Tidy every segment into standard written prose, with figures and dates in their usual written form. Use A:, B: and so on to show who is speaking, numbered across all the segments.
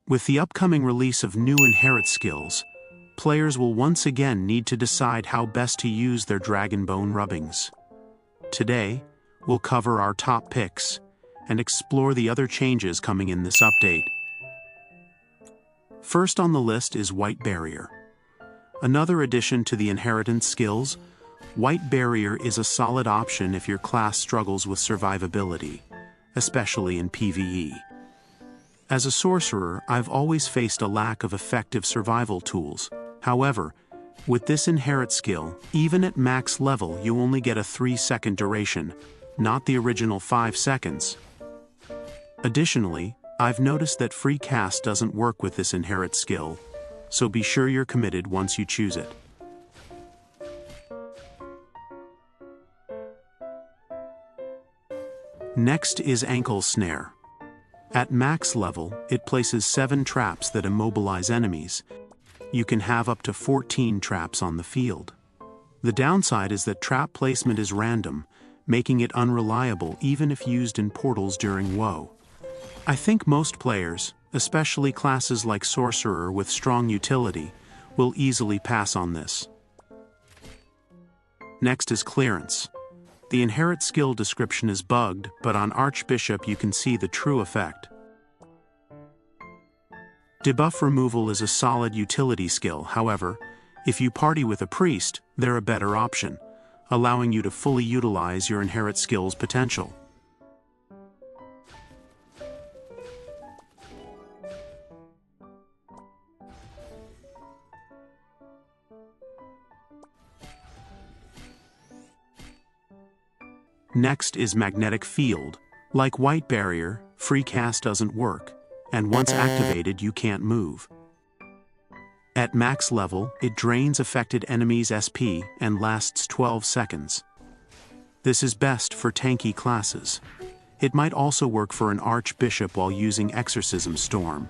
A: With the upcoming release of new inherit skills, players will once again need to decide how best to use their dragon bone rubbings. Today, we'll cover our top picks and explore the other changes coming in this update. First on the list is White Barrier. Another addition to the inheritance skills, White Barrier is a solid option if your class struggles with survivability, especially in PvE. As a sorcerer, I've always faced a lack of effective survival tools. However, with this inherit skill, even at max level you only get a 3-second duration, not the original 5 seconds. Additionally, I've noticed that free cast doesn't work with this inherit skill, so be sure you're committed once you choose it. Next is Ankle Snare. At max level, it places 7 traps that immobilize enemies. You can have up to 14 traps on the field. The downside is that trap placement is random, making it unreliable even if used in portals during WoW. I think most players, especially classes like Sorcerer with strong utility, will easily pass on this. Next is Clearance. The inherit skill description is bugged, but on Archbishop you can see the true effect. Debuff removal is a solid utility skill, however, if you party with a priest, they're a better option, allowing you to fully utilize your inherit skill's potential. Next is Magnetic Field. Like White Barrier, free cast doesn't work, and once activated you can't move. At max level, it drains affected enemies' SP and lasts 12 seconds. This is best for tanky classes. It might also work for an Archbishop while using Exorcism Storm.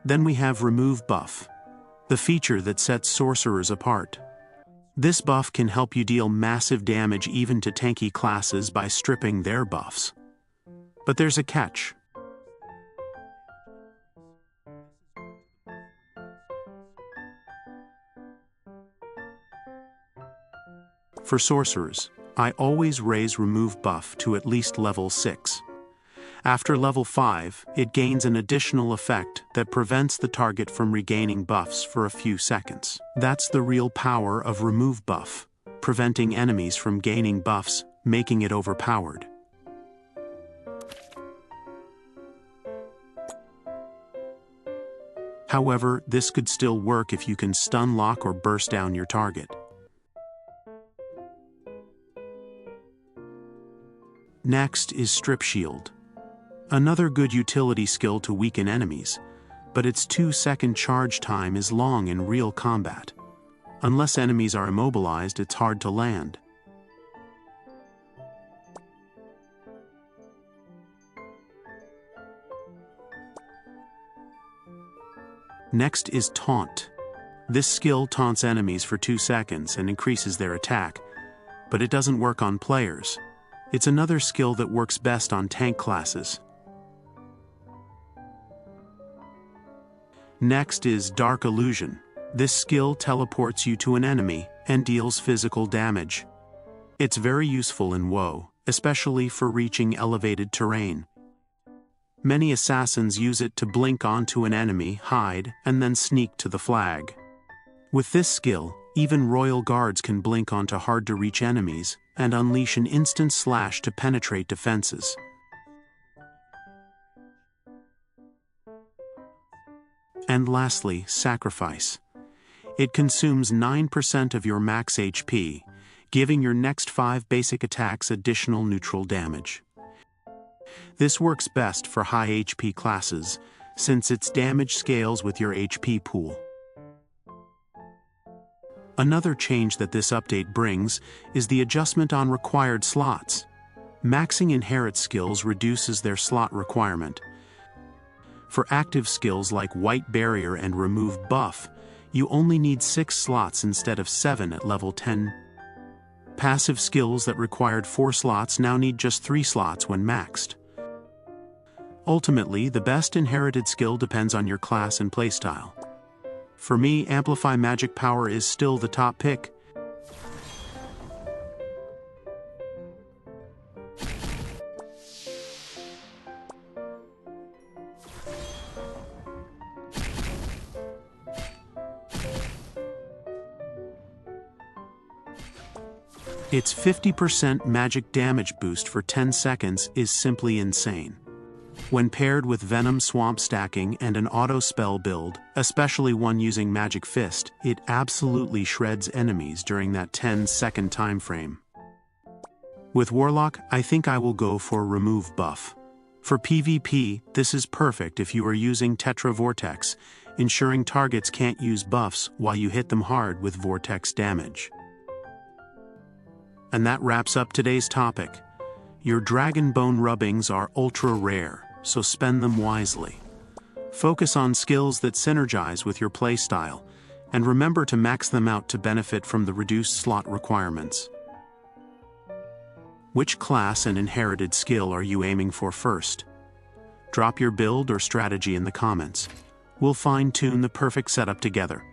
A: Then we have Remove Buff, the feature that sets sorcerers apart. This buff can help you deal massive damage even to tanky classes by stripping their buffs. But there's a catch. For sorcerers, I always raise Remove Buff to at least level 6. After level 5, it gains an additional effect that prevents the target from regaining buffs for a few seconds. That's the real power of Remove Buff, preventing enemies from gaining buffs, making it overpowered. However, this could still work if you can stun lock or burst down your target. Next is Strip Shield. Another good utility skill to weaken enemies, but its 2-second charge time is long in real combat. Unless enemies are immobilized, it's hard to land. Next is Taunt. This skill taunts enemies for 2 seconds and increases their attack, but it doesn't work on players. It's another skill that works best on tank classes. Next is Dark Illusion. This skill teleports you to an enemy and deals physical damage. It's very useful in WoW, especially for reaching elevated terrain. Many assassins use it to blink onto an enemy, hide, and then sneak to the flag. With this skill, even Royal Guards can blink onto hard-to-reach enemies and unleash an instant slash to penetrate defenses. And lastly, Sacrifice. It consumes 9% of your max HP, giving your next 5 basic attacks additional neutral damage. This works best for high HP classes, since its damage scales with your HP pool. Another change that this update brings is the adjustment on required slots. Maxing inherit skills reduces their slot requirement. For active skills like White Barrier and Remove Buff, you only need 6 slots instead of 7 at level 10. Passive skills that required 4 slots now need just 3 slots when maxed. Ultimately, the best inherited skill depends on your class and playstyle. For me, Amplify Magic Power is still the top pick. Its 50% magic damage boost for 10 seconds is simply insane. When paired with Venom Swamp stacking and an auto spell build, especially one using Magic Fist, it absolutely shreds enemies during that 10-second time frame. With Warlock, I think I will go for Remove Buff. For PvP, this is perfect if you are using Tetra Vortex, ensuring targets can't use buffs while you hit them hard with Vortex damage. And that wraps up today's topic. Your Dragon Bone rubbings are ultra rare, so spend them wisely. Focus on skills that synergize with your playstyle, and remember to max them out to benefit from the reduced slot requirements. Which class and inherited skill are you aiming for first? Drop your build or strategy in the comments. We'll fine-tune the perfect setup together.